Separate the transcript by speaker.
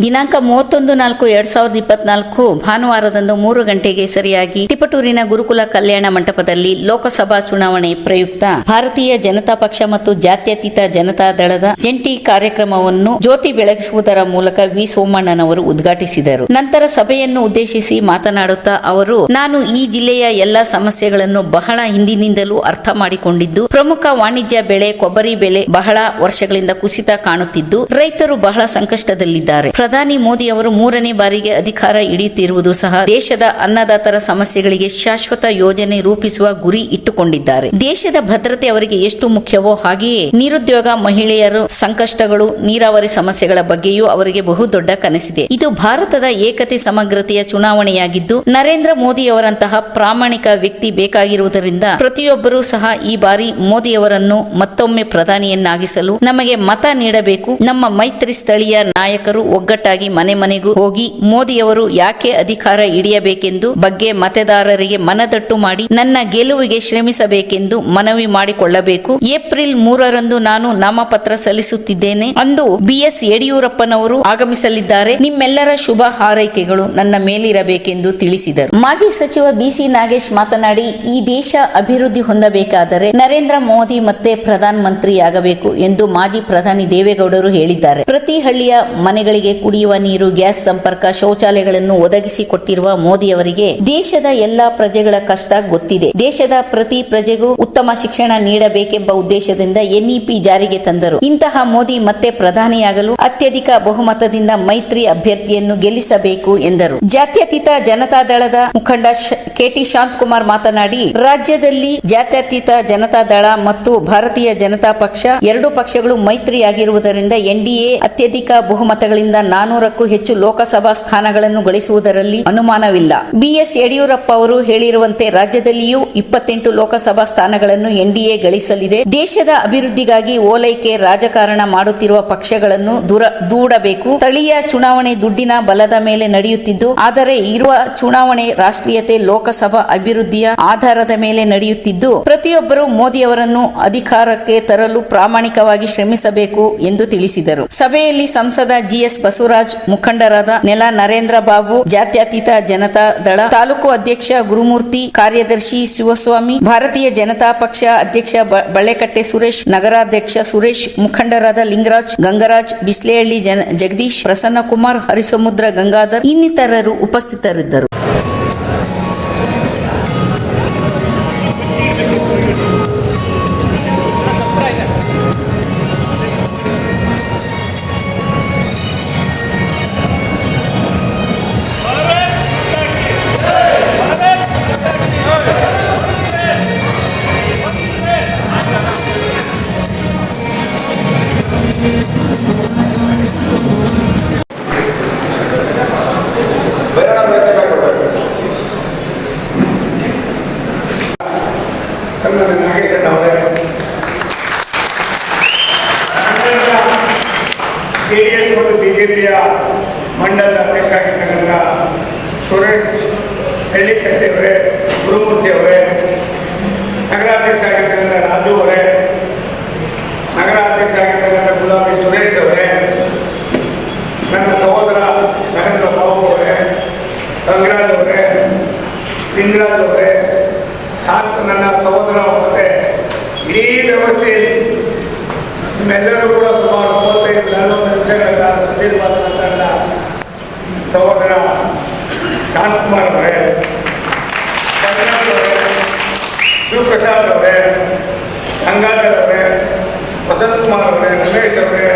Speaker 1: ದಿನಾಂಕ 31/4/2024 ಭಾನುವಾರದಂದು 3 ಗಂಟೆಗೆ ಸರಿಯಾಗಿ ತಿಪಟೂರಿನ ಗುರುಕುಲ ಕಲ್ಯಾಣ ಮಂಟಪದಲ್ಲಿ ಲೋಕಸಭಾ ಚುನಾವಣೆ ಪ್ರಯುಕ್ತ ಭಾರತೀಯ ಜನತಾ ಪಕ್ಷ ಮತ್ತು ಜಾತ್ಯತೀತ ಜನತಾ ದಳದ ಜಂಟಿ ಕಾರ್ಯಕ್ರಮವನ್ನು ಜ್ಯೋತಿ ಬೆಳಗಿಸುವುದರ ಮೂಲಕ ವಿ ಸೋಮಣ್ಣನವರು ಉದ್ಘಾಟಿಸಿದರು. ನಂತರ ಸಭೆಯನ್ನು ಉದ್ದೇಶಿಸಿ ಮಾತನಾಡುತ್ತಾ ಅವರು, ನಾನು ಈ ಜಿಲ್ಲೆಯ ಎಲ್ಲಾ ಸಮಸ್ಯೆಗಳನ್ನು ಬಹಳ ಹಿಂದಿನಿಂದಲೂ ಅರ್ಥ ಮಾಡಿಕೊಂಡಿದ್ದು, ಪ್ರಮುಖ ವಾಣಿಜ್ಯ ಬೆಳೆ ಕೊಬ್ಬರಿ ಬೆಲೆ ಬಹಳ ವರ್ಷಗಳಿಂದ ಕುಸಿತ ಕಾಣುತ್ತಿದ್ದು, ರೈತರು ಬಹಳ ಸಂಕಷ್ಟದಲ್ಲಿದ್ದಾರೆ. ಪ್ರಧಾನಿ ಮೋದಿ ಅವರು 3ನೇ ಬಾರಿಗೆ ಅಧಿಕಾರ ಹಿಡಿಯುತ್ತಿರುವುದು ಸಹ ದೇಶದ ಅನ್ನದಾತರ ಸಮಸ್ಯೆಗಳಿಗೆ ಶಾಶ್ವತ ಯೋಜನೆ ರೂಪಿಸುವ ಗುರಿ ಇಟ್ಟುಕೊಂಡಿದ್ದಾರೆ. ದೇಶದ ಭದ್ರತೆ ಅವರಿಗೆ ಎಷ್ಟು ಮುಖ್ಯವೋ ಹಾಗೆಯೇ ನಿರುದ್ಯೋಗ, ಮಹಿಳೆಯರು ಸಂಕಷ್ಟಗಳು, ನೀರಾವರಿ ಸಮಸ್ಯೆಗಳ ಬಗ್ಗೆಯೂ ಅವರಿಗೆ ಬಹುದೊಡ್ಡ ಕನಸಿದೆ. ಇದು ಭಾರತದ ಏಕತೆ ಸಮಗ್ರತೆಯ ಚುನಾವಣೆಯಾಗಿದ್ದು, ನರೇಂದ್ರ ಮೋದಿ ಅವರಂತಹ ಪ್ರಾಮಾಣಿಕ ವ್ಯಕ್ತಿ ಬೇಕಾಗಿರುವುದರಿಂದ ಪ್ರತಿಯೊಬ್ಬರೂ ಸಹ ಈ ಬಾರಿ ಮೋದಿಯವರನ್ನು ಮತ್ತೊಮ್ಮೆ ಪ್ರಧಾನಿಯನ್ನಾಗಿಸಲು ನಮಗೆ ಮತ ನೀಡಬೇಕು. ನಮ್ಮ ಮೈತ್ರಿ ಸ್ಥಳೀಯ ನಾಯಕರು ಒಗ್ಗಟ್ಟಾಗಿ ಮನೆ ಮನೆಗೂ ಹೋಗಿ ಮೋದಿಯವರು ಯಾಕೆ ಅಧಿಕಾರ ಹಿಡಿಯಬೇಕೆಂದು ಬಗ್ಗೆ ಮತದಾರರಿಗೆ ಮನದಟ್ಟು ಮಾಡಿ ನನ್ನ ಗೆಲುವಿಗೆ ಶ್ರಮಿಸಬೇಕೆಂದು ಮನವಿ ಮಾಡಿಕೊಳ್ಳಬೇಕು. ಏಪ್ರಿಲ್ 3ರಂದು ನಾನು ನಾಮಪತ್ರ ಸಲ್ಲಿಸುತ್ತಿದ್ದೇನೆ. ಅಂದು BS ಯಡಿಯೂರಪ್ಪನವರು ಆಗಮಿಸಲಿದ್ದಾರೆ. ನಿಮ್ಮೆಲ್ಲರ ಶುಭ ಹಾರೈಕೆಗಳು ನನ್ನ ಮೇಲಿರಬೇಕೆಂದು ತಿಳಿಸಿದರು. ಮಾಜಿ ಸಚಿವ BC ನಾಗೇಶ್ ಮಾತನಾಡಿ, ಈ ದೇಶ ಅಭಿವೃದ್ಧಿ ಹೊಂದಬೇಕಾದರೆ ನರೇಂದ್ರ ಮೋದಿ ಮತ್ತೆ ಪ್ರಧಾನ ಮಂತ್ರಿಯಾಗಬೇಕು ಎಂದು ಮಾಜಿ ಪ್ರಧಾನಿ ದೇವೇಗೌಡರು ಹೇಳಿದ್ದಾರೆ. ಪ್ರತಿ ಹಳ್ಳಿಯ ಮನೆಗಳಿಗೆ ಕುಡಿಯುವ ನೀರು, ಗ್ಯಾಸ್ ಸಂಪರ್ಕ, ಶೌಚಾಲಯಗಳನ್ನು ಒದಗಿಸಿಕೊಟ್ಟಿರುವ ಮೋದಿಯವರಿಗೆ ದೇಶದ ಎಲ್ಲಾ ಪ್ರಜೆಗಳ ಕಷ್ಟ ಗೊತ್ತಿದೆ. ದೇಶದ ಪ್ರತಿ ಪ್ರಜೆಗೂ ಉತ್ತಮ ಶಿಕ್ಷಣ ನೀಡಬೇಕೆಂಬ ಉದ್ದೇಶದಿಂದ NEP ಜಾರಿಗೆ ತಂದರು. ಇಂತಹ ಮೋದಿ ಮತ್ತೆ ಪ್ರಧಾನಿಯಾಗಲು ಅತ್ಯಧಿಕ ಬಹುಮತದಿಂದ ಮೈತ್ರಿ ಅಭ್ಯರ್ಥಿಯನ್ನು ಗೆಲ್ಲಿಸಬೇಕು ಎಂದರು. ಜಾತ್ಯತೀತ ಜನತಾ ದಳದ ಮುಖಂಡ KT ಶಾಂತಕುಮಾರ್ ಮಾತನಾಡಿ, ರಾಜ್ಯದಲ್ಲಿ ಜಾತ್ಯತೀತ ಜನತಾ ದಳ ಮತ್ತು ಭಾರತೀಯ ಜನತಾ ಪಕ್ಷ ಎರಡು ಪಕ್ಷಗಳು ಮೈತ್ರಿಯಾಗಿರುವುದರಿಂದ NDA ಅತ್ಯಧಿಕ ಬಹುಮತಗಳಿಂದ 400ಕ್ಕೂ ಹೆಚ್ಚು ಲೋಕಸಭಾ ಸ್ಥಾನಗಳನ್ನು ಗಳಿಸುವುದರಲ್ಲಿ ಅನುಮಾನವಿಲ್ಲ. BS ಯಡಿಯೂರಪ್ಪ ಅವರು ಹೇಳಿರುವಂತೆ ರಾಜ್ಯದಲ್ಲಿಯೂ 28 ಲೋಕಸಭಾ ಸ್ಥಾನಗಳನ್ನು NDA ಗಳಿಸಲಿದೆ. ದೇಶದ ಅಭಿವೃದ್ಧಿಗಾಗಿ ಓಲೈಕೆ ರಾಜಕಾರಣ ಮಾಡುತ್ತಿರುವ ಪಕ್ಷಗಳನ್ನು ದೂಡಬೇಕು. ಸ್ಥಳೀಯ ಚುನಾವಣೆ ದುಡ್ಡಿನ ಬಲದ ಮೇಲೆ ನಡೆಯುತ್ತಿದ್ದು, ಆದರೆ ಇರುವ ಚುನಾವಣೆ ರಾಷ್ಟ್ರೀಯತೆ, ಲೋಕಸಭಾ ಅಭಿವೃದ್ಧಿಯ ಆಧಾರದ ಮೇಲೆ ನಡೆಯುತ್ತಿದ್ದು, ಪ್ರತಿಯೊಬ್ಬರು ಮೋದಿಯವರನ್ನು ಅಧಿಕಾರಕ್ಕೆ ತರಲು ಪ್ರಾಮಾಣಿಕವಾಗಿ ಶ್ರಮಿಸಬೇಕು ಎಂದು ತಿಳಿಸಿದರು. ಸಭೆಯಲ್ಲಿ ಸಂಸದ GS ಬಸವರಾಜ್, ಮುಖಂಡರಾದ ನೆಲ ನರೇಂದ್ರ ಬಾಬು, ಜಾತ್ಯತೀತ ಜನತಾ ದಳ ತಾಲೂಕು ಅಧ್ಯಕ್ಷ ಗುರುಮೂರ್ತಿ, ಕಾರ್ಯದರ್ಶಿ ಶಿವಸ್ವಾಮಿ, ಭಾರತೀಯ ಜನತಾ ಪಕ್ಷ ಅಧ್ಯಕ್ಷ ಬಳ್ಳೆಕಟ್ಟೆ ಸುರೇಶ್, ನಗರಾಧ್ಯಕ್ಷ ಸುರೇಶ್, ಮುಖಂಡರಾದ ಲಿಂಗರಾಜ್, ಗಂಗರಾಜ್, ಬಿಸ್ಲೇಹಳ್ಳಿ ಜಗದೀಶ್, ಪ್ರಸನ್ನಕುಮಾರ್, ಹರಿಸಮುದ್ರ ಗಂಗಾಧರ್ ಇನ್ನಿತರರು ಉಪಸ್ಥಿತರಿದ್ದರು.
Speaker 2: JDS ಮತ್ತು BJPಯ ಮಂಡಲದ ಅಧ್ಯಕ್ಷ ಆಗಿರ್ತಕ್ಕಂಥ ಸುರೇಶ್ ಹಳ್ಳಿಕಟ್ಟೆ ಅವರೇ, ಗುರುಮೂರ್ತಿ ಅವರೇ, ನಗರಾಧ್ಯಕ್ಷ ಆಗಿರ್ತಕ್ಕಂಥ ರಾಜು ಅವರೇ, ನಗರಾಧ್ಯಕ್ಷ ಆಗಿರ್ತಕ್ಕಂಥ ಗುಲಾಬಿ ಸುರೇಶ್ ಅವರೇ, ನನ್ನ ಸಹೋದರ ನರೇಂದ್ರ ಬಾಬು ಅವರೇ, ಗಂಗರಾಜ್ ಅವರೇ, ಲಿಂಗರಾಜ್ ಅವರೇ, ನನ್ನ ಸಹೋದರ ಮತ್ತೆ ಇಡೀ ವ್ಯವಸ್ಥೆಯಲ್ಲಿ ನಿಮ್ಮೆಲ್ಲರೂ ಕೂಡ ಸುಮಾರು 35-40 ನಿಮಿಷಗಳ ಸುದೀರ್ಘವಾದ ಸಹೋದರ ಶಾಂತಕುಮಾರ್ ಅವರೇ, ಶಿವಪ್ರಸಾದ್ ಅವರೇ, ಗಂಗಾಧರ್ ಅವರೇ, ವಸಂತಕುಮಾರ್ ಅವರೇ, ರಮೇಶ್ ಅವರೇ,